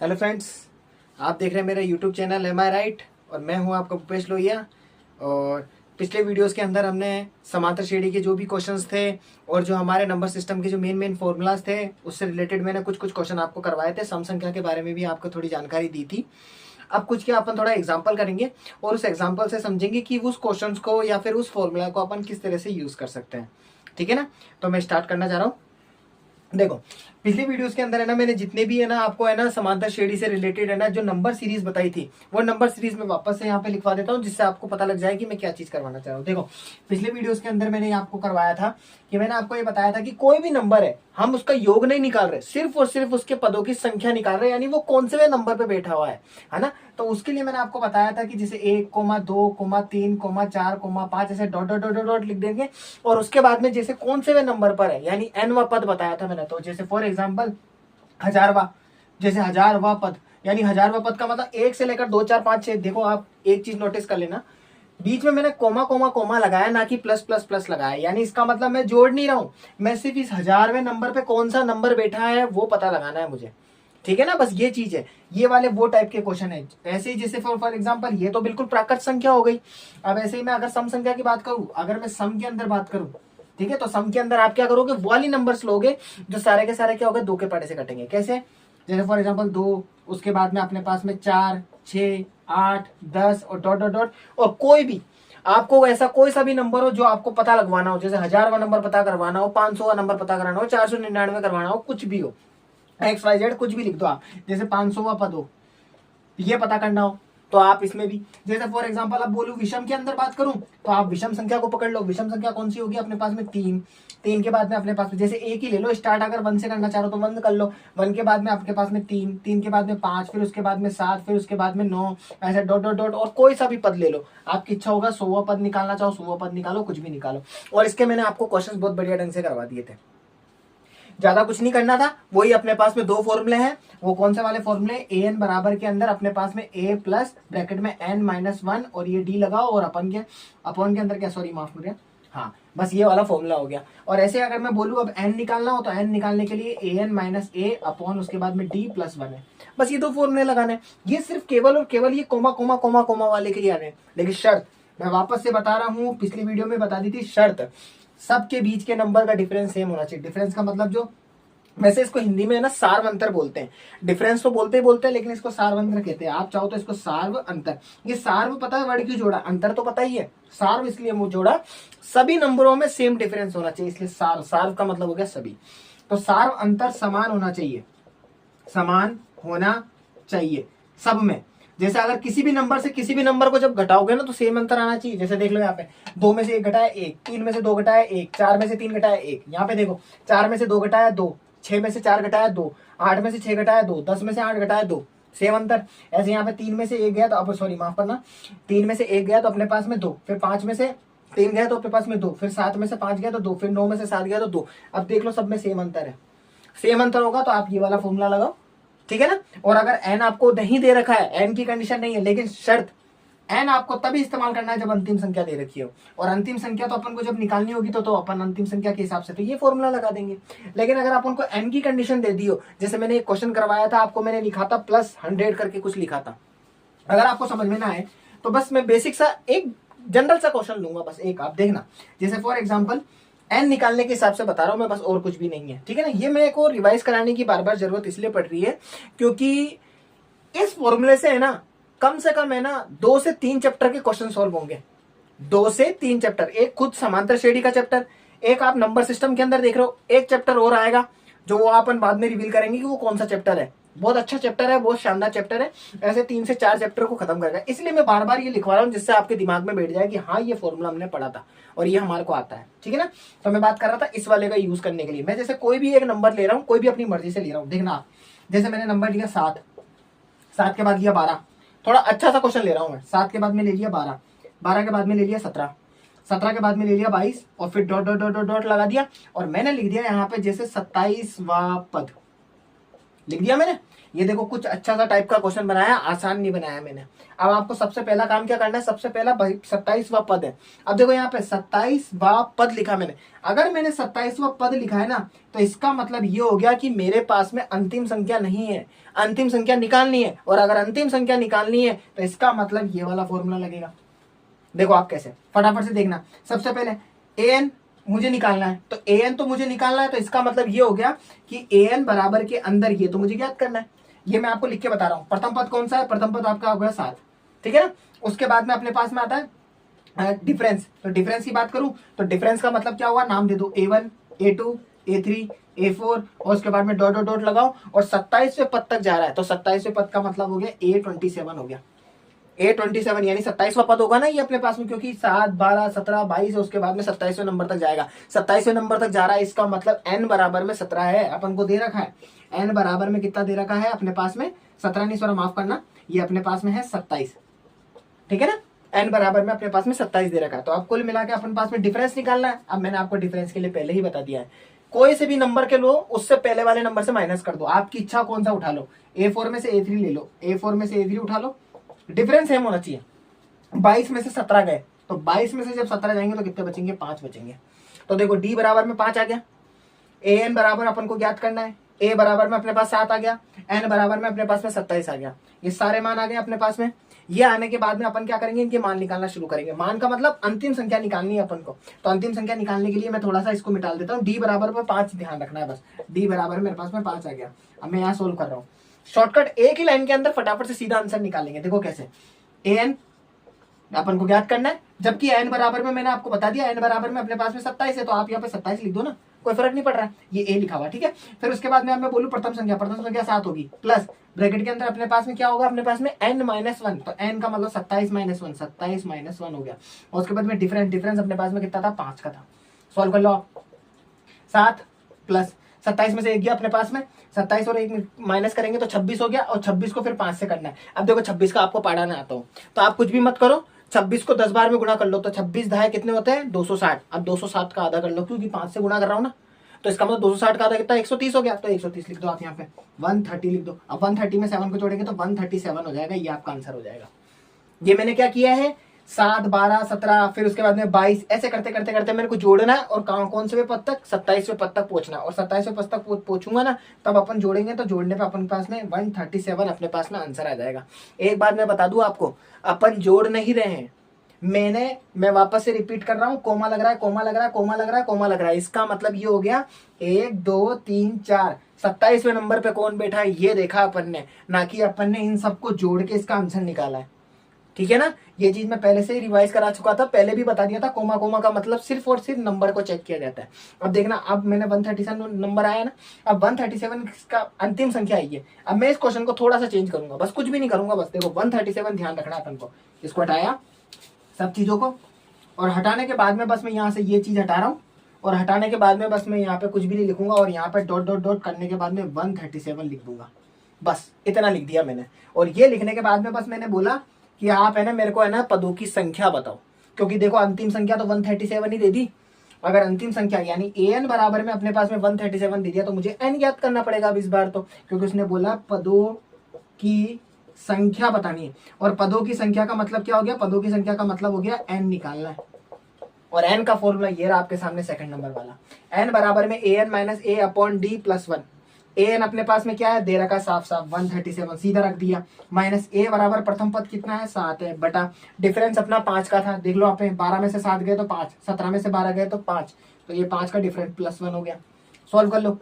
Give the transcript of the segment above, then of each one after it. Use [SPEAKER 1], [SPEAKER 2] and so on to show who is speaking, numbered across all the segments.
[SPEAKER 1] Hello friends, आप देख रहे हैं मेरा यूट्यूब चैनल एम आई राइट और मैं हूं आपका भूपेश लोहिया। और पिछले वीडियोस के अंदर हमने समांतर श्रेणी के जो भी क्वेश्चंस थे और जो हमारे नंबर सिस्टम के जो मेन फॉर्मूलाज थे उससे रिलेटेड मैंने कुछ क्वेश्चन आपको करवाए थे। सम संख्या के बारे में भी आपको थोड़ी जानकारी दी थी। अब कुछ क्या अपन थोड़ा एग्जाम्पल करेंगे और उस एग्जाम्पल से समझेंगे कि उस क्वेश्चन को या फिर उस फॉर्मूला को अपन किस तरह से यूज कर सकते हैं। ठीक है ना, तो मैं स्टार्ट करना चाह रहा हूँ। देखो, पिछली वीडियोस के अंदर है ना मैंने जितने भी है ना आपको है ना समांतर श्रेणी से रिलेटेड है ना जो नंबर सीरीज बताई थी वो नंबर सीरीज में वापस से यहाँ पे लिखवा देता हूँ जिससे आपको पता लग जाए कि मैं क्या चीज करवाना चाह रहा हूँ। देखो, पिछले वीडियोस के अंदर मैंने आपको करवाया था कि मैंने आपको ये बताया था कि कोई भी नंबर है हम उसका योग नहीं निकाल रहे, सिर्फ और सिर्फ उसके पदों की संख्या निकाल रहे, यानी वो कौन से नंबर पे बैठा हुआ है ना। तो उसके लिए मैंने आपको बताया था कि जैसे 1,2,3,4,5 ऐसे डॉट डॉट डॉट डॉट लिख देंगे और उसके बाद में जैसे कौन से वे नंबर पर है यानी n पद बताया था मैंने। तो जैसे फॉर एग्जांपल हजारवा, जैसे हजारवा पद यानी हजारवा पद का मतलब 1 से लेकर 2 4 5 6। देखो आप एक चीज नोटिस कर लेना, बीच में मैंने कोमा कोमा कोमा लगाया ना कि प्लस प्लस प्लस लगाया, यानी इसका मतलब मैं जोड़ नहीं रहा हूं, मैं सिर्फ इस 1000वें नंबर पे कौन सा नंबर बैठा है वो पता लगाना है मुझे। ठीक है ना, बस ये चीज है। ये वाले वो टाइप के क्वेश्चन है। ऐसे ही जैसे फॉर एग्जांपल ये तो बिल्कुल प्राकृत संख्या हो गई। अब ऐसे ही मैं अगर सम संख्या की बात करूं, अगर मैं सम के अंदर बात करूं, ठीक है, तो सम के अंदर आप क्या करोगे, वो वाली नंबर्स लोगे जो सारे के सारे क्या हो गए, 2 के पड़े से कटेंगे। कैसे, जैसे फॉर एग्जांपल 2, उसके बाद में अपने पास में 4, 6, 8, 10 और डॉट डॉट डॉट। और कोई भी आपको ऐसा कोई सा भी नंबर हो जो आपको पता लगवाना हो, जैसे 1000वां नंबर पता करवाना हो, 500वां नंबर पता कराना हो, 499 करवाना हो, कुछ भी हो, XYZ कुछ भी लिख दो आप। जैसे 500वां पद हो ये पता करना हो तो आप इसमें भी, जैसे फॉर एग्जांपल अब बोलूं विषम के अंदर बात करूं तो आप विषम संख्या को पकड़ लो। विषम संख्या कौन सी होगी अपने पास में, 3। 3 के बाद में अपने पास में जैसे एक ही ले लो, स्टार्ट अगर 1 से करना चाहो तो 1 कर लो। 1 के बाद में आपके पास में 3, 3 के बाद में 5, फिर उसके बाद में 7, फिर उसके बाद में 9, ऐसे डॉट डॉट डॉट। और कोई सा भी पद ले लो, आपकी इच्छा होगा 100वां पद निकालना चाहो 100वां पद निकालो, कुछ भी निकालो। और इसके मैंने आपको क्वेश्चन बहुत बढ़िया ढंग से करवा दिए थे, ज्यादा कुछ नहीं करना था। वही अपने पास में 2 फॉर्मूले हैं, वो कौन से वाले फॉर्मूले, ए एन बराबर के अंदर अपने पास में ए प्लस ब्रैकेट में एन माइनस 1 और ये डी लगाओ और अपन के अंदर क्या, सॉरी माफ करिए, हाँ बस ये वाला फॉर्मूला हो गया। और ऐसे अगर मैं बोलूं अब एन निकालना हो तो एन निकालने के लिए A N minus A upon उसके बाद में डी प्लस 1 है। बस ये 2 फॉर्मूले लगाने। ये सिर्फ केवल और केवल ये कोमा कोमा कोमा कोमा वाले के लिए आने। लेकिन शर्त मैं वापस से बता रहा हूँ, पिछली वीडियो में बता दी थी, शर्त सबके बीच के नंबर का डिफरेंस सेम होना चाहिए। डिफरेंस का मतलब जो, वैसे इसको हिंदी में है ना सार्व अंतर बोलते हैं। डिफरेंस तो बोलते ही बोलते हैं लेकिन इसको सार्व अंतर कहते हैं। आप चाहो तो इसको सार्व अंतर। ये सार्व पता है वर्ड क्यों जोड़ा, अंतर तो पता ही है, सार्व इसलिए मुझे जोड़ा, सभी नंबरों में सेम डिफरेंस होना चाहिए इसलिए सार्व। सार्व का मतलब हो गया सभी। तो सार्व अंतर समान होना चाहिए, समान होना चाहिए सब में। जैसे अगर किसी भी नंबर से किसी भी नंबर को जब घटाओगे ना तो सेम अंतर आना चाहिए। जैसे देख लो यहाँ पे 2 में से 1 घटाया 1, 3 में से 2 घटाया 1, 4 में से 3 घटाया 1। यहाँ पे देखो 4 में से 2 घटाया 2, 6 में से 4 घटाया 2, 8 में से 6 घटाया 2, 10 में से 8 घटाया 2, सेम अंतर। ऐसे यहाँ पे 3 में से 1 गया तो अब सॉरी माफ करना, 3 में से 1 गया तो अपने पास में 2, फिर 5 में से 3 गया तो अपने पास में 2, फिर 7 में से 5 गया तो 2, फिर 9 में से 7 गया तो 2। अब देख लो सब में सेम अंतर है। सेम अंतर होगा तो आप ये वाला फॉर्मूला लगाओ, ठीक है ना। और अगर एन आपको नहीं दे रखा है, एन की कंडीशन नहीं है, लेकिन शर्त एन आपको तभी इस्तेमाल करना है जब अंतिम संख्या दे रखी हो। और अंतिम संख्या तो अपन को जब निकालनी होगी तो अपन अंतिम संख्या के हिसाब से तो ये फॉर्मूला लगा देंगे। लेकिन अगर अपन को एन की कंडीशन दे दी हो, जैसे मैंने एक क्वेश्चन करवाया था आपको, मैंने लिखा था +100 करके कुछ लिखा था। अगर आपको समझ में ना आए तो बस मैं बेसिक सा एक जनरल सा क्वेश्चन लूंगा, बस एक आप देखना। जैसे फॉर एग्जाम्पल एन निकालने के हिसाब से बता रहा हूं मैं, बस और कुछ भी नहीं है, ठीक है ना। ये मेरे को रिवाइज कराने की बार बार जरूरत इसलिए पड़ रही है क्योंकि इस फॉर्मूले से है ना कम से कम है ना 2 से 3 चैप्टर के क्वेश्चन सॉल्व होंगे। 2 से 3 चैप्टर, एक खुद समांतर श्रेणी का चैप्टर, एक आप नंबर सिस्टम के अंदर देख रहे हो, एक चैप्टर और आएगा जो वो अपन बाद में रिवील करेंगे कि वो कौन सा चैप्टर है। बहुत अच्छा चैप्टर है, बहुत शानदार चैप्टर है। ऐसे 3 से 4 चैप्टर को खत्म करेगा। इसलिए मैं बार बार ये लिखवा रहा हूँ जिससे आपके दिमाग में बैठ जाए कि हाँ ये फॉर्मूला हमने पढ़ा था और ये हमारे को आता है, ठीक है ना। तो मैं बात कर रहा था इस वाले का यूज करने के लिए। मैं जैसे कोई भी एक नंबर ले रहा हूँ, कोई भी अपनी मर्जी से ले रहा हूँ, देखना आप। जैसे मैंने नंबर लिया 7, 7 के बाद लिया 12, थोड़ा अच्छा सा क्वेश्चन ले रहा हूँ मैं। 7 के बाद में ले लिया 12, 12 के बाद में ले लिया 17, 17 के बाद में ले लिया 22 और फिर डॉट डॉट डॉट डॉट लगा दिया और मैंने लिख दिया यहाँ पे जैसे 27वां पद लिख दिया मैंने। ये देखो कुछ अच्छा सा टाइप का क्वेश्चन बनाया, आसान नहीं बनाया मैंने। अब आपको सबसे पहला काम क्या करना है, सबसे पहला 27वां पद है। अब देखो यहाँ पे 27वां पद लिखा मैंने। अगर मैंने 27वां पद लिखा है ना, तो इसका मतलब ये हो गया कि मेरे पास में अंतिम संख्या नहीं है, अंतिम संख्या निकालनी है। और अगर अंतिम संख्या निकालनी है तो इसका मतलब ये वाला फॉर्मूला लगेगा। देखो आप कैसे, फटाफट से देखना। सबसे पहले an मुझे निकालना है, तो an तो मुझे निकालना है, तो इसका मतलब ये हो गया कि an बराबर के अंदर ये तो मुझे ज्ञात करना है। ये मैं आपको लिख के बता रहा हूं। प्रथम पद कौन सा है, प्रथम पद आपका हो गया 7, ठीक है ना। उसके बाद में अपने पास में आता है डिफरेंस। तो डिफरेंस की बात करूं तो डिफरेंस का मतलब क्या हुआ, नाम दे दो A1 A2 A3 A4 और उसके बाद में डॉट डॉट डॉट लगाओ और 27वें पद तक जा रहा है, तो 27वें पद का मतलब हो गया A27 हो गया। A27 यानी 27वां पद होगा ना ये अपने पास में, क्योंकि 7 12 17 22 उसके बाद में 27वें नंबर तक जाएगा। 27वें नंबर तक जा रहा है, इसका मतलब n बराबर में 17 है, अपन को दे रखा है। n बराबर में कितना दे रखा है अपने पास में, 17 नहीं, सॉरी माफ करना, ये अपने पास में है 27, ठीक है ना। n बराबर में अपने पास में 27 दे रखा है। तो अब कुल मिला के अपने पास में डिफरेंस निकालना है। अब मैंने आपको डिफरेंस के लिए पहले ही बता दिया है, कोई से भी नंबर के लो, उससे पहले वाले नंबर से माइनस कर दो, आपकी इच्छा कौन सा उठा लो। A4 में से A3 ले लो, A4 में से A3 उठा लो, डिफरेंस सेम होना चाहिए। 22 में से 17 गए, तो 22 में से जब 17 जाएंगे तो कितने बचेंगे, 5 बचेंगे। तो देखो d बराबर में 5 आ गया, an बराबर अपन को ज्ञात करना है, a बराबर में अपने पास 7 आ गया, n बराबर में अपने पास में 27 आ गया। ये सारे मान आ गए अपने पास में। ये आने के बाद में अपन क्या करेंगे, इनके मान निकालना शुरू करेंगे। मान का मतलब अंतिम संख्या निकालनी है अपन को। तो अंतिम संख्या निकालने के लिए मैं थोड़ा सा इसको मिटा देता हूँ। d बराबर में 5 ध्यान रखना है बस, d बराबर मेरे पास में 5 आ गया। अब मैं यहाँ सोल्व कर रहा हूँ, शॉर्टकट एक ही लाइन के अंदर फटाफट से सीधा आंसर निकालेंगे। देखो कैसे, an अपन को ज्ञात करना है, जबकि n बराबर में मैंने आपको बता दिया n बराबर में अपने पास में 27 है, तो आप यहाँ पे 27 लिख दो ना, कोई फर्क नहीं पड़ रहा है, ये a लिखा हुआ, ठीक है। फिर उसके बाद में मैं बोलूँ प्रथम संख्या 7 होगी, प्लस ब्रैकेट के अंदर अपने पास में क्या होगा, अपने पास में n माइनस 1, तो n का मतलब 27 माइनस 1, 27 माइनस 1 हो गया। और उसके बाद में डिफरेंस अपने पास में कितना था, 5 का था। सॉल्व कर लो आप, 7 प्लस 27 में से 1 गया अपने पास में, 27 और 1 माइनस करेंगे तो 26 हो गया, और 26 को फिर 5 से करना है। अब देखो 26 का आपको पढ़ाना आता हो तो आप कुछ भी मत करो, 26 को 10 बार में गुणा कर लो, तो 26 10 कितने होते हैं, 260। अब 260 का आधा कर लो, क्योंकि 5 से गुणा कर रहा हूँ ना, तो इसका मतलब 260 का आधा कितना, 130 हो गया। तो 130 लिख दो आप यहाँ पे, 130 लिख दो। अब 130 में 7 को जोड़ेंगे तो 137 हो जाएगा, ये आपका आंसर हो जाएगा। ये मैंने क्या किया है, 7 12 17 फिर उसके बाद में 22, ऐसे करते करते करते मेरे को जोड़ना है, और कौन से पद तक, 27वें पद तक पहुंचना है। और 27वें पद तक पहुंचूंगा ना, तब अपन जोड़ेंगे, तो जोड़ने पे अपन पास में 137 अपने पास में आंसर आ जाएगा। एक बात मैं बता दूं आपको, अपन जोड़ नहीं रहे हैं, मैं वापस से रिपीट कर रहा हूं, कोमा लग रहा है, कोमा लग रहा है, कोमा लग रहा है, कोमा लग रहा है। इसका मतलब ये हो गया 1 2 3 4, 27वें नंबर पे कौन बैठा है ये देखा अपन ने, ना कि अपन ने इन सबको जोड़ के इसका आंसर निकाला है, ठीक है ना। ये चीज मैं पहले से ही रिवाइज करा चुका था, पहले भी बता दिया था, कोमा कोमा का मतलब सिर्फ और सिर्फ नंबर को चेक किया जाता है। अब देखना, अब मैंने 137 नंबर आया ना, अब 137 का अंतिम संख्या आई है। अब मैं इस क्वेश्चन को थोड़ा सा चेंज करूंगा, बस कुछ भी नहीं करूंगा, बस देखो 137 ध्यान रखना है अपन को। इसको हटाया सब चीजों को, और हटाने के बाद में बस मैं यहाँ से ये चीज हटा रहा हूँ, और हटाने के बाद में बस मैं यहाँ पे कुछ भी नहीं लिखूंगा, और यहाँ पे डॉट डॉट डॉट करने के बाद में 137 लिख दूंगा, बस इतना लिख दिया मैंने। और ये लिखने के बाद में बस मैंने बोला कि आप है ना मेरे को है ना पदों की संख्या बताओ, क्योंकि देखो अंतिम संख्या तो 137 ही दे दी। अगर अंतिम संख्या यानी an बराबर में अपने पास में 137 दे दिया, तो मुझे n ज्ञात करना पड़ेगा अब इस बार तो, क्योंकि उसने बोला पदों की संख्या बतानी है। और पदों की संख्या का मतलब क्या हो गया, पदों की संख्या का मतलब हो गया n निकालना है। और n का फॉर्मूला ये रहा आपके सामने सेकंड नंबर वाला, n बराबर में an minus a upon d plus 1। an अपने पास में क्या है, दे रखा साफ साफ 137, सीधा रख दिया। माइनस a बराबर प्रथम पद कितना है, 7 है, बटा डिफरेंस अपना 5 का था, देख लो आप, 12 में से 7 गए तो 5, 17 में से 12 गए तो 5, तो ये 5 का डिफरेंस प्लस 1 हो गया। सॉल्व कर लो,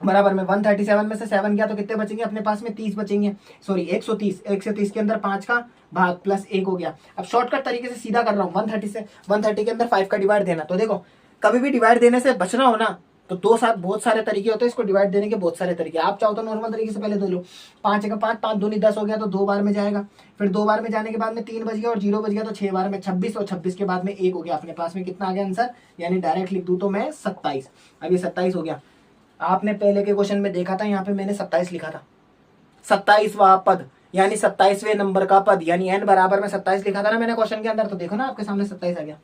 [SPEAKER 1] बराबर में 137 में से 7 गया तो कितने बचेंगे अपने पास में, 30 बचेंगे, सॉरी 130, 130 के अंदर 5 का भाग प्लस 1 हो गया। अब शॉर्टकट तरीके से सीधा कर रहा हूँ, 130 से 130 के अंदर 5 का डिवाइड देना। तो देखो कभी भी डिवाइड देने से बचना हो ना, तो बहुत सारे तरीके होते हैं इसको डिवाइड देने के, बहुत सारे तरीके। आप चाहो तो नॉर्मल तरीके से पहले दे लो, 5 का 5, 5 दूनी 10 हो गया तो 2 बार में जाएगा, फिर 2 बार में जाने के बाद में 3 बच गया और 0 बच गया तो 6 बार में 26, और 26 के बाद में 1 हो गया। अपने पास में कितना आ गया आंसर, यानी डायरेक्ट लिख दूं तो मैं 27। अब ये 27 हो गया। आपने पहले के क्वेश्चन में देखा था, यहाँ पे मैंने 27 लिखा था, 27वां पद यानी 27वें नंबर का पद, यानी n बराबर में 27 लिखा था ना मैंने क्वेश्चन के अंदर, तो देखो ना आपके सामने 27 आ गया।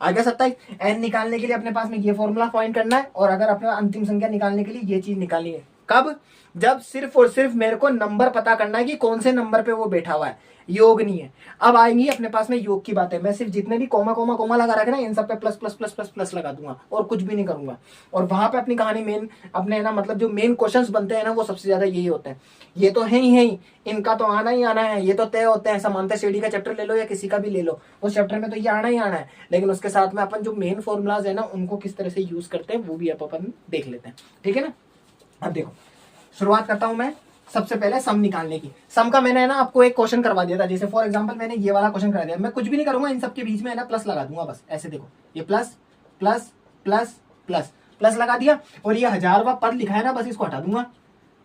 [SPEAKER 1] 27। n निकालने के लिए अपने पास में ये फॉर्मूला फाइंड करना है, और अगर अपने अंतिम संख्या निकालने के लिए ये चीज निकालनी है। कब, जब सिर्फ और सिर्फ मेरे को नंबर पता करना है कि कौन से नंबर पे वो बैठा हुआ है, योग नहीं है। अब आएंगी अपने पास में योग की बातें, मैं सिर्फ जितने भी कोमा कोमा कोमा लगा रखे ना इन सब पे plus plus plus plus plus लगा दूंगा और कुछ भी नहीं करूंगा। और वहां पे अपनी कहानी मेन अपने ना मतलब जो मेन क्वेश्चंस बनते हैं ना वो सबसे ज्यादा यही होते हैं। ये तो है ही, इनका तो आना ही आना है, ये तो तय होते हैं। समानता श्रेणी का चैप्टर ले लो या किसी का भी ले लो, उस चैप्टर में तो ये आना ही आना है। लेकिन उसके साथ में अपन जो मेन फॉर्मूलाज है ना उनको किस तरह से यूज करते हैं वो भी अपन देख लेते हैं, ठीक है ना। अब देखो शुरुआत करता हूं मैं सबसे पहले सम निकालने की। सम का मैंने ना आपको एक क्वेश्चन करवा दिया था, जैसे फॉर एग्जांपल मैंने ये वाला क्वेश्चन करा दिया। मैं कुछ भी नहीं करूंगा, इन सब के बीच में है ना प्लस लगा दूंगा बस ऐसे। देखो ये plus plus plus plus plus लगा दिया और ये 1000वां पद लिखा है ना बस इसको हटा दूंगा।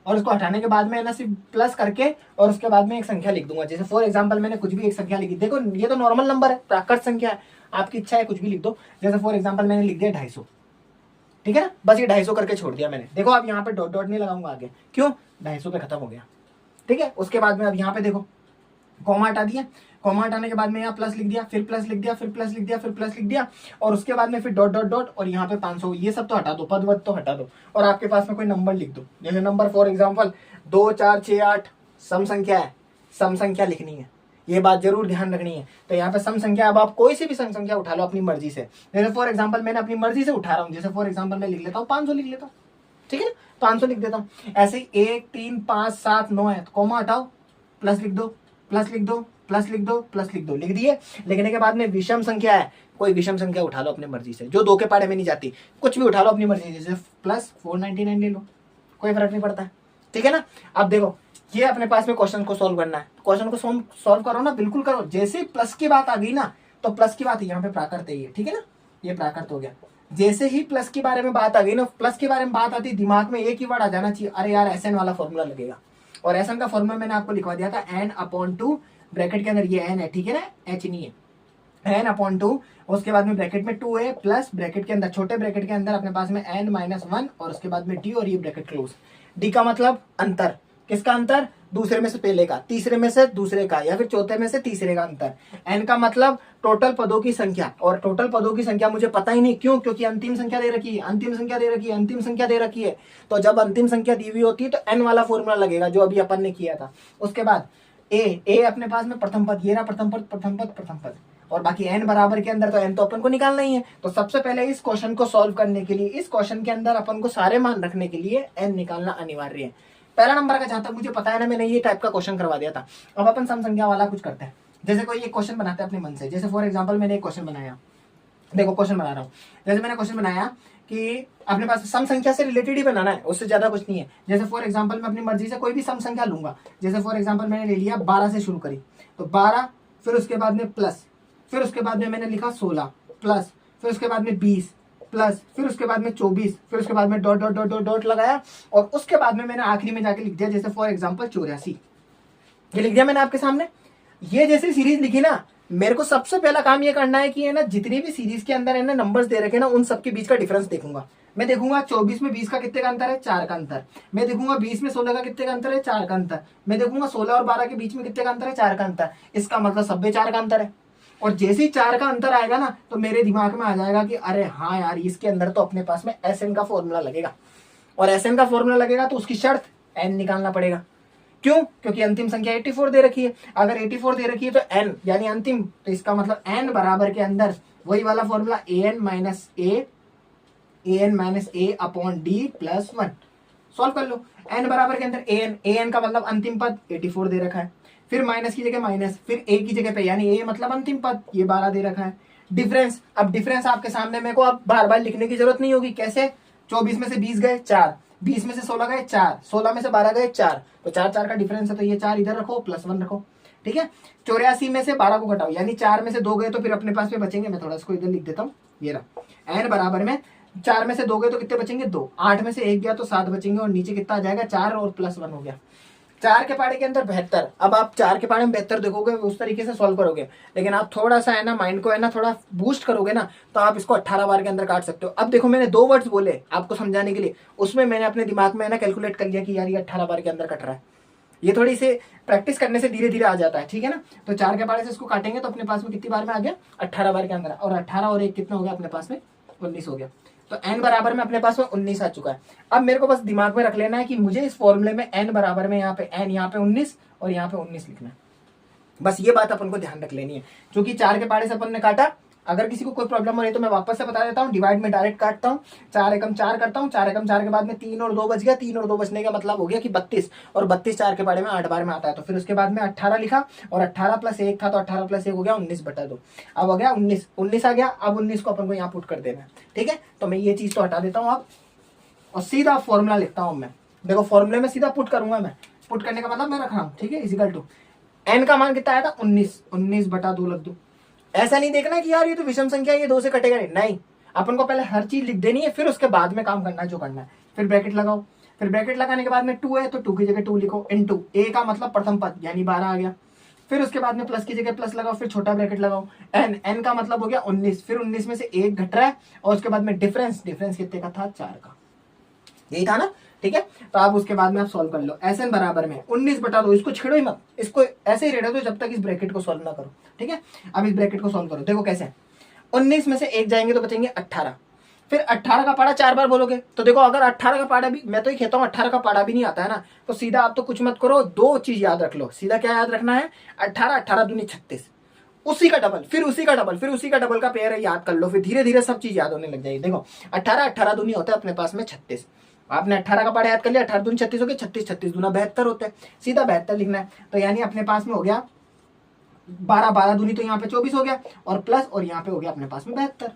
[SPEAKER 1] और इसको हटाने के बाद में ना सिर्फ प्लस करके और उसके बाद में एक संख्या लिख दूंगा। जैसे फॉर एग्जांपल मैंने कुछ भी एक संख्या लिखी, देखो ये तो नॉर्मल नंबर है, प्राकृत संख्या है, आपकी इच्छा है कुछ भी लिख दो। जैसे फॉर एग्जांपल मैंने लिख दिया 250, ठीक है ना, बस ये 250 करके छोड़ दिया मैंने। देखो अब यहाँ पे डॉट डॉट नहीं लगाऊंगा आगे, क्यों, 250 पे खत्म हो गया, ठीक है। उसके बाद में अब यहाँ पे देखो कॉमा हटा दिया, कॉमा हटाने के बाद में यहाँ प्लस लिख दिया, फिर प्लस लिख दिया, फिर प्लस लिख दिया, फिर प्लस लिख दिया और उसके बाद में फिर डॉट डॉट डॉट और यहाँ पे 500। ये सब तो हटा दो, पद वद तो हटा दो और आपके पास में कोई नंबर लिख दो। जैसे नंबर फॉर एग्जांपल 2 4 6 8 सम संख्या है, सम संख्या लिखनी है, ये बात जरूर ध्यान रखनी है। तो यहाँ पे सम संख्या, अब आप कोई सी भी सम संख्या उठा लो अपनी मर्जी से। जैसे फॉर एग्जांपल मैंने अपनी मर्जी से उठा रहा हूँ, जैसे फॉर एग्जांपल मैं लिख लेता हूँ 500 लिख लेता हूँ, ठीक है ना, 500 लिख देता हूँ। ऐसे ही 1 3 5 7 9 है, कॉमा हटाओ, प्लस लिख दो, प्लस लिख दो, प्लस लिख दो, प्लस लिख दो, लिख दिए। लिखने के बाद में विषम संख्या है, कोई विषम संख्या उठा लो अपनी मर्जी से, जो 2 के पाड़े में नहीं जाती, कुछ भी उठा लो अपनी मर्जी से। जैसे प्लस 499 ले लो, कोई फर्क नहीं पड़ता है, ठीक है ना। अब देखो ये अपने पास में क्वेश्चन को सॉल्व करना है, क्वेश्चन को सॉल्व करो ना, बिल्कुल करो। जैसे प्लस की बात आ गई ना तो प्लस की बात यहाँ पे प्राकृत है, ठीक है ना, ये प्राकृत हो गया। जैसे ही प्लस के बारे में बात आ गई ना, प्लस के बारे में बात आती, दिमाग में एक ही वर्ड आ जाना चाहिए, अरे यार एसएन वाला फॉर्मूला लगेगा। और एसएन का फॉर्मूला मैंने आपको लिखवा दिया था n/2, ब्रैकेट के अंदर ये n है, ठीक है ना, h नहीं है, n/2। उसके बाद में ब्रैकेट में 2a प्लस ब्रैकेट के अंदर छोटे ब्रैकेट के अंदर अपने पास में n-1 और उसके बाद में d और ये ब्रैकेट क्लोज। d का मतलब अंतर, किसका अंतर, दूसरे में से पहले का, तीसरे में से दूसरे का या फिर चौथे में से तीसरे का अंतर। n का मतलब टोटल पदों की संख्या, और टोटल पदों की संख्या मुझे पता ही नहीं, क्यों, क्योंकि अंतिम संख्या दे रखी है, अंतिम संख्या दे रखी है, अंतिम संख्या दे रखी है। तो जब अंतिम संख्या दी हुई होती है तो n वाला फॉर्मूला लगेगा जो अभी अपन ने किया था। उसके बाद a अपने पास में प्रथम पद, ये रहा प्रथम पद, प्रथम पद, प्रथम पद, और बाकी n बराबर के अंदर तो n तो अपन को निकालना ही है। तो सबसे पहले इस क्वेश्चन को सॉल्व करने के लिए, इस क्वेश्चन के अंदर अपन को सारे मान रखने के लिए n निकालना अनिवार्य है। पहला नंबर का जहां तक मुझे पता है ना, मैंने ये टाइप का क्वेश्चन करवा दिया था। अब अपन सम संख्या वाला कुछ करते हैं। जैसे कोई एक क्वेश्चन बनाते हैं अपने मन से, जैसे फॉर एग्जांपल मैंने एक क्वेश्चन बनाया, देखो क्वेश्चन बना रहा हूँ। जैसे मैंने क्वेश्चन बनाया कि अपने पास सम संख्या से रिलेटेड ही बनाना है, उससे ज्यादा कुछ नहीं है। जैसे फॉर एग्जांपल मैं अपनी मर्जी से कोई भी सम संख्या लूंगा। जैसे फॉर एग्जांपल मैंने ले लिया 12 से शुरू करी, तो 12, फिर उसके बाद में प्लस, फिर उसके बाद में मैंने लिखा 16 प्लस, फिर उसके बाद में 20 प्लस, फिर उसके बाद में 24, फिर उसके बाद में dot dot dot dot dot लगाया और उसके बाद में मैंने आखिरी में जाके लिख दिया जैसे फॉर एग्जांपल 84। ये लिख दिया मैंने आपके सामने। ये जैसे सीरीज लिखी ना, मेरे को सबसे पहला काम ये करना है कि है ना जितनी भी सीरीज के अंदर है ना नंबर्स दे रखे ना उन सबके बीच का डिफरेंस देखूंगा। मैं देखूंगा 24 में 20 का कितने का अंतर है, 4 का अंतर। मैं देखूंगा 20 में 16 का कितने का अंतर है, 4 का अंतर। मैं देखूंगा 16 और 12 के बीच में कितने का अंतर है, 4 का अंतर। इसका मतलब सब में 4 का अंतर है। और जैसे ही 4 का अंतर आएगा ना तो मेरे दिमाग में आ जाएगा कि अरे हाँ यार इसके अंदर तो अपने पास में एसएन का फॉर्मूला लगेगा, और एसएन का फॉर्मूला लगेगा तो उसकी शर्त एन निकालना पड़ेगा। क्यों, क्योंकि अंतिम संख्या 84 दे रखी है। अगर 84 दे रखी है तो एन यानी अंतिम, तो इसका मतलब एन बराबर के अंदर वही वाला formula an minus a upon d plus 1। Solve कर लो। एन बराबर के अंदर an का मतलब अंतिम पद 84 दे रखा है, फिर माइनस की जगह माइनस, फिर a की जगह पे यानी a मतलब अंतिम पद ये 12 दे रखा है। डिफरेंस, अब डिफरेंस आपके सामने, मेरे को अब बार बार लिखने की जरूरत नहीं होगी। कैसे, 24 में से 20 गए 4, 20 में से 16 गए 4, 16 में से 12 गए 4, तो 4 4 का डिफरेंस है, तो ये 4 इधर रखो प्लस 1 रखो, ठीक है। 84 में से 12 को घटाओ यानी 4 में से 2 गए तो फिर अपने पास में बचेंगे, मैं थोड़ा इसको इधर लिख देता हूँ, ये रहा एन बराबर में 4 में से 2 गए तो कितने बचेंगे 2, 8 में से 1 गया तो 7 बचेंगे और नीचे कितना आ जाएगा 4 और प्लस 1 हो गया। 4 के पाड़े के अंदर 72। अब आप 4 के पाड़े में 72 देखोगे उस तरीके से सॉल्व करोगे, लेकिन आप थोड़ा सा है ना माइंड को है ना थोड़ा बूस्ट करोगे ना तो आप इसको 18 बार के अंदर काट सकते हो। अब देखो मैंने 2 वर्ड्स बोले आपको समझाने के लिए, उसमें मैंने अपने दिमाग में है ना कैलकुलेट कर लिया कि यार ये 18 बार के अंदर कट रहा है। ये थोड़ी से प्रैक्टिस करने से धीरे धीरे आ जाता है, ठीक है ना। तो 4 के पाड़े से इसको काटेंगे तो अपने पास में कितनी बार में आ गया 18 बार के अंदर, और 18 और 1 कितना हो गया अपने पास में 19 हो गया। तो n बराबर में अपने पास में 19 आ चुका है। अब मेरे को बस दिमाग में रख लेना है कि मुझे इस फॉर्मूले में n बराबर में यहाँ पे n, यहाँ पे 19 और यहाँ पे 19 लिखना है। बस ये बात अपन को ध्यान रख लेनी है। क्योंकि 4 के पाड़े से अपन ने काटा, अगर किसी को कोई प्रॉब्लम हो रही है तो मैं वापस से बता देता हूँ, डिवाइड में डायरेक्ट काटता हूँ, 4 एकम 4 करता हूँ, 4 एकम 4 के बाद में 3 और 2 बच गया, 3 और 2 बचने का मतलब हो गया कि 32, और 32 4 के पाड़े में 8 बार में आता है। तो फिर उसके बाद में 18 लिखा, और 18 प्लस 1 था तो 18 प्लस 1 हो गया 19/2। अब हो गया 19 आ गया। अब 19 को अपन को यहाँ पुट कर देना है, ठीक है। तो मैं ये चीज तो हटा देता हूँ अब, और सीधा फॉर्मूला लिखता हूँ मैं। देखो फॉर्मूले में सीधा पुट करूंगा मैं, पुट करने का मतलब मैं रख रहा हूँ, ठीक है, इजिकल टू n का मान कितना आया था 19/2 लग दो। ऐसा नहीं देखना कि यार ये तो विषम संख्या है, ये 2 से कटेगा नहीं, अपन को पहले हर चीज लिख देनी है, फिर उसके बाद में काम करना है जो करना है। फिर ब्रैकेट लगाओ, फिर ब्रैकेट लगाने के बाद में 2 है तो 2 की जगह 2 लिखो, इनटू a का मतलब प्रथम पद यानी 12 आ गया। फिर उसके बाद में प्लस की जगह प्लस लगाओ, फिर छोटा ब्रैकेट लगाओ, n का मतलब हो गया 19, फिर 19 में से 1 घट रहा है, और उसके बाद में डिफरेंस कितने का था 4 का, यही था ना, ठीक है। तो आप उसके बाद में आप सॉल्व कर लो। Sn बराबर में 19/2, इसको छेड़ो ही मत, इसको ऐसे ही रहने दो जब तक इस ब्रैकेट को सॉल्व ना करो, ठीक है। अब इस ब्रैकेट को सॉल्व करो, देखो कैसे 19 में से 1 जाएंगे तो बचेंगे 18, फिर 18 का पाड़ा 4 बार बोलोगे तो देखो अगर 18 का पाड़ा भी, मैं तो ये कहता हूँ 18 का पाड़ा भी नहीं आता है ना, तो सीधा आप तो कुछ मत करो, 2 चीज याद रख लो। सीधा क्या याद रखना है, 18 दूनी 36, उसी का डबल, फिर उसी का डबल, फिर उसी का डबल का पेयर है, याद कर लो, फिर धीरे धीरे सब चीज याद होने लग जाएगी। देखो 18 दूनी होता है अपने पास में 36, आपने 18 का पाड़ा याद कर लिया, 18 दूनी 36 हो गया, 36 दूना 72 होता है, सीधा 72 लिखना है। तो यानी अपने पास में हो गया 12 दूनी तो यहाँ पे 24 हो गया, और प्लस और यहाँ पे हो गया अपने पास में 72।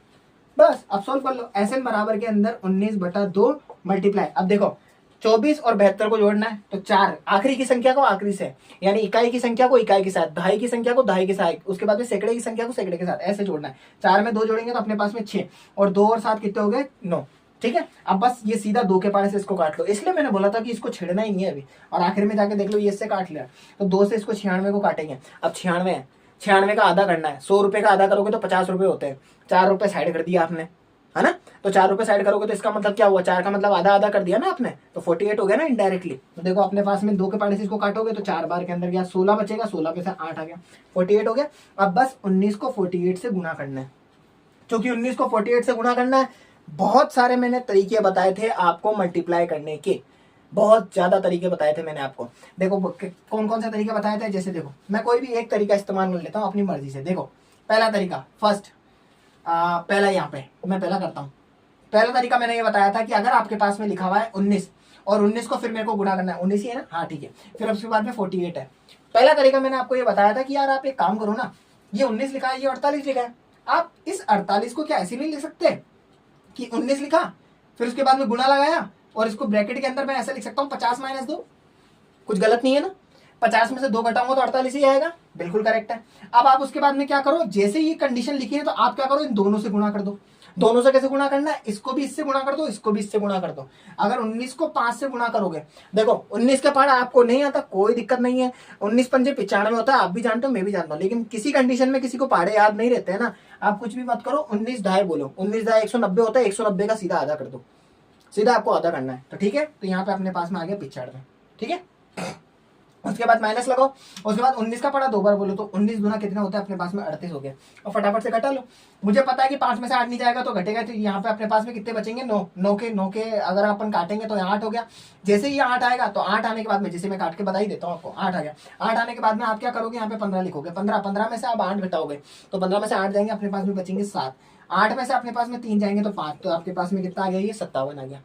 [SPEAKER 1] बस अब सॉल्व कर लो। Sn बराबर के अंदर 19/2 मल्टीप्लाई, अब देखो 24 और 72 को जोड़ना है तो 4 आखिरी की संख्या को आखिरी से, यानी इकाई की संख्या को इकाई के साथ, दहाई की संख्या को दहाई के साथ, उसके बाद में सैकड़े की संख्या को सैकड़े के साथ, ऐसे जोड़ना है। 4 में 2 जोड़ेंगे तो अपने पास में 6, और 2 और 7 कितने हो गए 9, ठीक है। अब बस ये सीधा 2 के पाड़े से इसको काट लो, इसलिए मैंने बोला था कि इसको छेड़ना ही नहीं है अभी, और आखिर में जाके देख लो ये इससे काट लिया, तो 2 से इसको 96 को काटेंगे। अब 96 है, 96 का आधा करना है, 100 रुपए का आधा करोगे तो 50 रुपए होते हैं, 4 रुपए साइड कर दिया आपने, है ना। तो 4 रुपए साइड करोगे तो इसका मतलब क्या हुआ, 4 का मतलब आधा आधा कर दिया ना आपने, तो 48 हो गया ना इनडायरेक्टली। तो देखो अपने पास में 2 के पाड़े से इसको काटोगे तो 4 बार के अंदर गया 16 बचेगा, 16 में से 8 आ गया, 48 हो गया। अब बस 19 को 48 से गुना करना है, क्योंकि 19 को 48 से गुना करना है। बहुत सारे मैंने तरीके बताए थे आपको मल्टीप्लाई करने के, बहुत ज्यादा तरीके बताए थे मैंने आपको। देखो कौन कौन से तरीके बताए थे, जैसे देखो मैं कोई भी एक तरीका इस्तेमाल कर लेता हूँ अपनी मर्जी से। देखो पहला तरीका, फर्स्ट पहला यहाँ पे मैं पहला करता हूँ। पहला तरीका मैंने ये बताया था कि अगर आपके पास में लिखा हुआ है 19, और 19 को फिर मेरे को गुणा करना है, 19 ही है ना, हाँ ठीक है, फिर उसके बाद में 48 है। पहला तरीका मैंने आपको ये बताया था कि यार आप एक काम करो ना, ये 19 लिखा है, ये 48 लिखा है, आप इस 48 को क्या ऐसे नहीं लिख सकते कि 19 लिखा फिर उसके बाद में गुणा लगाया, और इसको ब्रैकेट के अंदर मैं ऐसा लिख सकता हूँ 50-2, कुछ गलत नहीं है ना। 50 में से 2 घटाऊंगा तो 48 ही आएगा, बिल्कुल करेक्ट है। अब आप उसके बाद में क्या करो, जैसे ये कंडीशन लिखी है तो आप क्या करो, इन दोनों से गुणा कर दो। दोनों से कैसे गुणा करना है, इसको भी इससे गुणा कर दो, इसको भी इससे गुणा कर दो। अगर 19 को 5 से गुणा करोगे, देखो 19 का पारा आपको नहीं आता कोई दिक्कत नहीं है, 19 पंजे 95 होता है, आप भी जानते हो मैं भी जानता हूँ, लेकिन किसी कंडीशन में किसी को पारे याद नहीं रहते हैं ना, आप कुछ भी मत करो, 19 ढाई बोलो, 19 ढाई 190 होता है, 190 का सीधा आधा कर दो, सीधा आपको आधा करना है, तो ठीक है। तो यहाँ पे अपने पास में आ गया 95, ठीक है। उसके बाद माइनस लगाओ, उसके बाद 19 का पड़ा 2 बार बोलो तो 19 गुना कितना होता है अपने पास में 38 हो गया, और फटाफट से घटा लो। मुझे पता है कि 5 में से 8 नहीं जाएगा तो घटेगा, तो यहाँ पे अपने पास में कितने बचेंगे 9 के अगर अपन काटेंगे तो 8 हो गया। जैसे ही 8 आएगा तो 8 आने के बाद में, जैसे मैं काट के बता ही देता हूँ आपको, 8 आ गया। 8 आने के बाद में आप क्या करोगे, यहाँ पे 15 लिखोगे, 15 में से आप 8 घटाओगे तो 15 में से 8 जाएंगे अपने पास में बचेंगे 7, 8 में से अपने पास में 3 जाएंगे तो 5, तो आपके पास में कितना आ गया, ये 57 आ गया।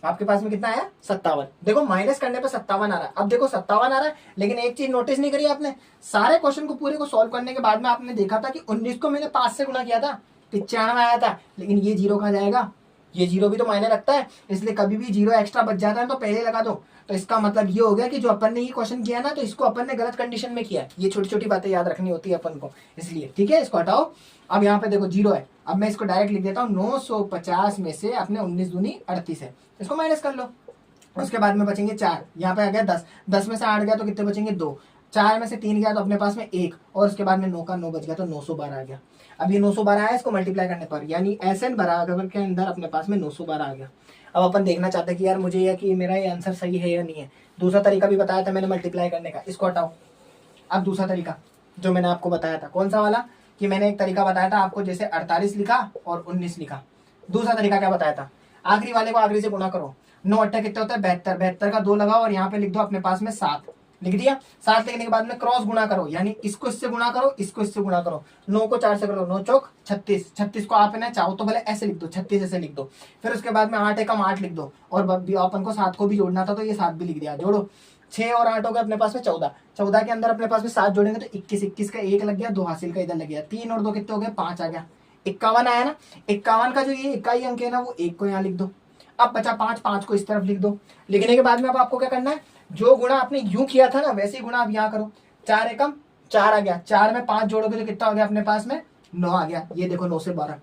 [SPEAKER 1] आपके पास में कितना आया 57, देखो माइनस करने पे 57 आ रहा है। अब देखो 57 आ रहा है, लेकिन एक चीज नोटिस नहीं करी आपने, सारे क्वेश्चन को पूरे को सॉल्व करने के बाद में आपने देखा था कि 19 को मैंने 5 से गुणा किया था, 95 आया था, लेकिन ये 0 कहाँ जाएगा, ये 0 भी तो मायने रखता है, इसलिए कभी भी 0 एक्स्ट्रा बच जाता है तो पहले लगा दो। तो इसका मतलब ये हो गया कि जो अपन ने ये क्वेश्चन किया ना, तो इसको अपन ने गलत कंडीशन में किया। ये छोटी छोटी बातें याद रखनी होती है अपन को, इसलिए ठीक है। इसको हटाओ, अब यहाँ पे देखो 0 है, अब मैं इसको डायरेक्ट लिख देता हूँ, 950 में से अपने 19 दूनी 38 है, इसको माइनस कर लो। उसके बाद में बचेंगे 4, यहाँ पे आ गया 10, 10 में से 8 गया तो कितने बचेंगे 2, 4 में से 3 गया तो अपने पास में 1, और उसके बाद में 9 का 9 बच गया तो 912 आ गया। अब ये 912 आया, इसको मल्टीप्लाई करने पर, यानी Sn बराबर के अंदर अपने पास में 912 आ गया। अब अपन देखना चाहते हैं कि यार मुझे यह कि मेरा ये आंसर सही है या नहीं है। दूसरा तरीका भी बताया था मैंने मल्टीप्लाई करने का, इसको हटाओ। अब दूसरा तरीका जो मैंने आपको बताया था, कौन सा वाला, कि मैंने एक तरीका बताया था आपको, जैसे 48 लिखा और 19 लिखा। दूसरा तरीका क्या बताया था, आखिरी वाले को आखिरी से गुणा करो। 9 8 कितने होता है 72, 72 का 2 लगाओ और यहाँ पे लिख दो अपने पास में 7, लिख दिया। 7 लिखने के बाद में क्रॉस गुणा करो, यानी इसको इससे गुणा करो, इसको इससे गुणा करो। 9 को 4 से करो, 9 चौक 36, 36 को आप ना चाहो तो भले ऐसे लिख दो, 36 ऐसे लिख दो। फिर उसके बाद में 8 एकम 8 लिख दो, और अपन को 7 को भी जोड़ना था तो ये 7 भी लिख दिया। जोड़ो, 6 और 8 हो गए अपने पास में 14, 14 के अंदर अपने पास में 7 जोड़ेंगे तो 21, 21 का 1 लग गया, 2 हासिल का इधर लग गया, 3 और 2 कितने हो गए 5 आ गया, 51 आया ना। 51 का जो ये इकाई अंक है ना वो 1 को यहाँ लिख दो। अब बचा 5, 5 को इस तरफ लिख दो। लिखने के बाद में अब आपको क्या करना है, जो गुणा आपने यूं किया था ना वैसे ही गुणा आप यहाँ करो। 4 एकम 4 आ गया, 4 में 5 जोड़ोगे तो कितना हो गया अपने पास में 9 आ गया। ये देखो 9 से 12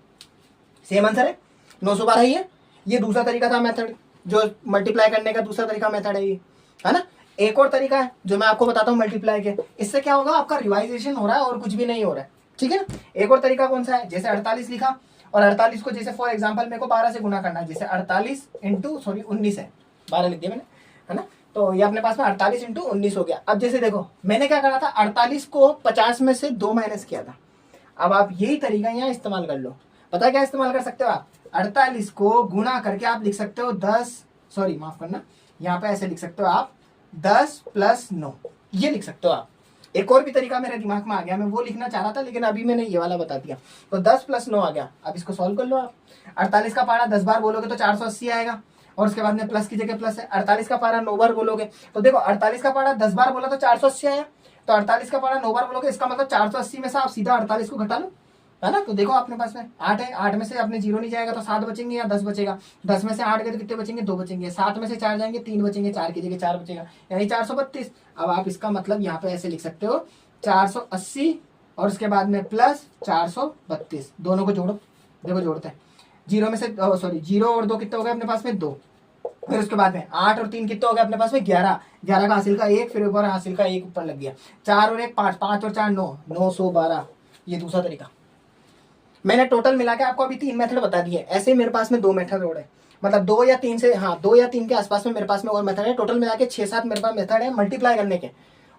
[SPEAKER 1] सेम आंसर है, 9 से 12 ही है। ये दूसरा तरीका था मेथड, जो मल्टीप्लाई करने का दूसरा तरीका मेथड है ये, है ना। एक और तरीका है जो मैं आपको बताता हूँ मल्टीप्लाई के, इससे क्या होगा आपका रिवाइजेशन हो रहा है और कुछ भी नहीं हो रहा है, ठीक है ना। एक और तरीका कौन सा है, जैसे 48 लिखा और 48 को जैसे फॉर एग्जांपल मेरे को 12 से गुणा करना है, जैसे 48 इंटू 19 है, 12 लिख दिया मैंने, है ना। तो ये अपने पास में 48 इंटू 19 हो गया। अब जैसे देखो मैंने क्या करा था, 48 को 50 में से 2 माइनस किया था। अब आप यही तरीका यहाँ इस्तेमाल कर लो। पता है क्या इस्तेमाल कर सकते हो आप, 48 को गुणा करके आप लिख सकते हो 10, सॉरी माफ करना, यहाँ पे ऐसे लिख सकते हो आप 10 + 9, ये लिख सकते हो आप। एक और भी तरीका मेरे दिमाग में आ गया, मैं वो लिखना चाह रहा था लेकिन अभी मैंने ये वाला बता दिया। तो 10 + 9 आ गया। अब इसको सॉल्व कर लो आप। 48 का पारा 10 बार बोलोगे तो 480 आएगा, और उसके बाद में प्लस की जगह प्लस है। 48 का पारा 9 बार बोलोगे तो देखो 48 का पारा 10 बार बोला तो 480 आया, तो 48 का पारा 9 बार बोलोगे इसका मतलब 480 में से आप सीधा 48 को घटा लो, है ना। तो देखो अपने पास में 8 है, 8 में से अपने 0 नहीं जाएगा तो 7 बचेंगे या 10 बचेगा। 10 में से 8 गए तो कितने बचेंगे 2 बचेंगे। 7 में से 4 जाएंगे 3 बचेंगे, 4 की जगह 4 बचेगा, यानी 432। अब आप इसका मतलब यहाँ पे ऐसे लिख सकते हो 480 और उसके बाद में प्लस 432, दोनों को जोड़ो, देखो जोड़ते हैं। 0 में से 0 और 2 कितने हो गए अपने पास में 2, फिर उसके बाद में 8 और 3 कितने हो गए अपने पास में 11, 11 का हासिल का 1, फिर ऊपर हासिल का 1 ऊपर लग गया। 4 और 1 5, 5 और 4 9, 912। ये दूसरा तरीका। मैंने टोटल मिला के आपको अभी 3 मेथड बता दिए। ऐसे ही मेरे पास में 2 मेथड और है, मतलब 2 या 3 से, हाँ 2 या 3 के आसपास में मेरे पास में और मेथड है। टोटल मिला के 6-7 मेरे पास मेथड है मल्टीप्लाई करने के,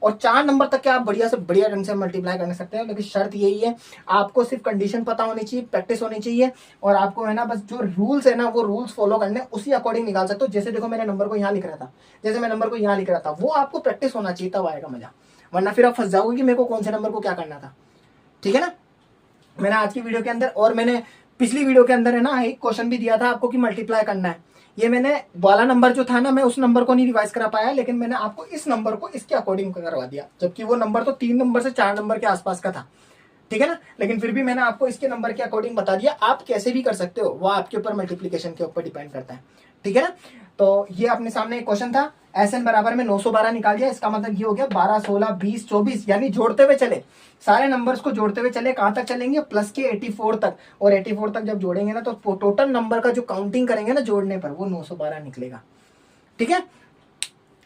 [SPEAKER 1] और 4 नंबर तक के आप बढ़िया से बढ़िया ढंग से मल्टीप्लाई कर सकते हैं। लेकिन शर्त यही है, आपको सिर्फ कंडीशन पता होनी चाहिए, प्रैक्टिस होनी चाहिए, और आपको है ना बस जो रूल्स है ना वो रूल्स फॉलो करने, उसी अकॉर्डिंग निकाल सकते हो। जैसे देखो मैंने नंबर को यहाँ लिख रहा था, जैसे मैं नंबर को यहाँ लिख रहा था, वो आपको प्रैक्टिस होना चाहिए, तब आएगा मजा, वरना फिर आप फंस जाओगे कि मेरे को कौन से नंबर को क्या करना था, ठीक है ना। मैंने आज की वीडियो के अंदर और मैंने पिछली वीडियो के अंदर है ना एक क्वेश्चन भी दिया था आपको कि मल्टीप्लाई करना है। ये मैंने वाला नंबर जो था ना, मैं उस नंबर को नहीं रिवाइज करा पाया, लेकिन मैंने आपको इस नंबर को इसके अकॉर्डिंग करवा दिया, जबकि वो नंबर तो 3 नंबर से 4 नंबर के आसपास का था, ठीक है ना। लेकिन फिर भी मैंने आपको इसके नंबर के अकॉर्डिंग बता दिया। आप कैसे भी कर सकते हो, वो आपके ऊपर मल्टीप्लीकेशन के ऊपर डिपेंड करता है, ठीक है ना। तो ये अपने सामने एक क्वेश्चन था, SN बराबर में 912 निकाल दिया। इसका मतलब ये हो गया 12 16 20 24, यानी जोड़ते हुए चले, सारे नंबर्स को जोड़ते हुए चले। कहां तक चलेंगे, प्लस के 84 तक, और 84 तक जब जोड़ेंगे ना तो टोटल नंबर का जो काउंटिंग करेंगे ना जोड़ने पर, वो 912 निकलेगा, ठीक है।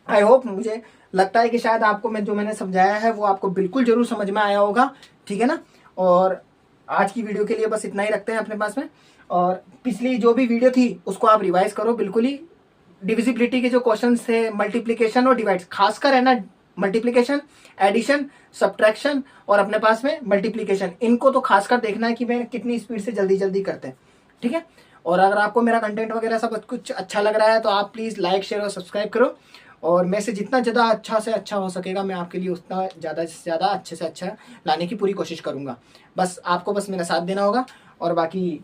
[SPEAKER 1] आई होप, मुझे लगता है कि शायद आपको मैं जो मैंने समझाया है वो आपको बिल्कुल जरूर समझ में आया होगा, ठीक है ना। और आज की वीडियो के लिए बस इतना ही रखते हैं अपने पास में, और पिछली जो भी वीडियो थी उसको आप रिवाइज करो बिल्कुल ही। डिविजिबिलिटी के जो क्वेश्चन थे, मल्टीप्लीकेशन और डिवाइड, खासकर है ना मल्टीप्लीकेशन, एडिशन, सब्ट्रैक्शन और अपने पास में मल्टीप्लीकेशन, इनको तो खासकर देखना है कि मैं कितनी स्पीड से जल्दी जल्दी करते हैं, ठीक है। और अगर आपको मेरा कंटेंट वगैरह सब कुछ अच्छा लग रहा है तो आप प्लीज़ लाइक शेयर और सब्सक्राइब करो, और मैं से जितना ज़्यादा अच्छा से अच्छा हो सकेगा मैं आपके लिए उतना ज़्यादा से ज़्यादा अच्छे से अच्छा लाने की पूरी कोशिश करूँगा। बस आपको बस मेरा साथ देना होगा, और बाकी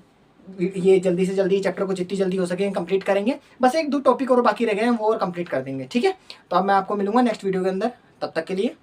[SPEAKER 1] ये जल्दी से जल्दी चैप्टर को जितनी जल्दी हो सके कंप्लीट करेंगे। बस 1-2 टॉपिक और बाकी रह गए हैं, वो और कंप्लीट कर देंगे, ठीक है। तो अब मैं आपको मिलूंगा नेक्स्ट वीडियो के अंदर, तब तक के लिए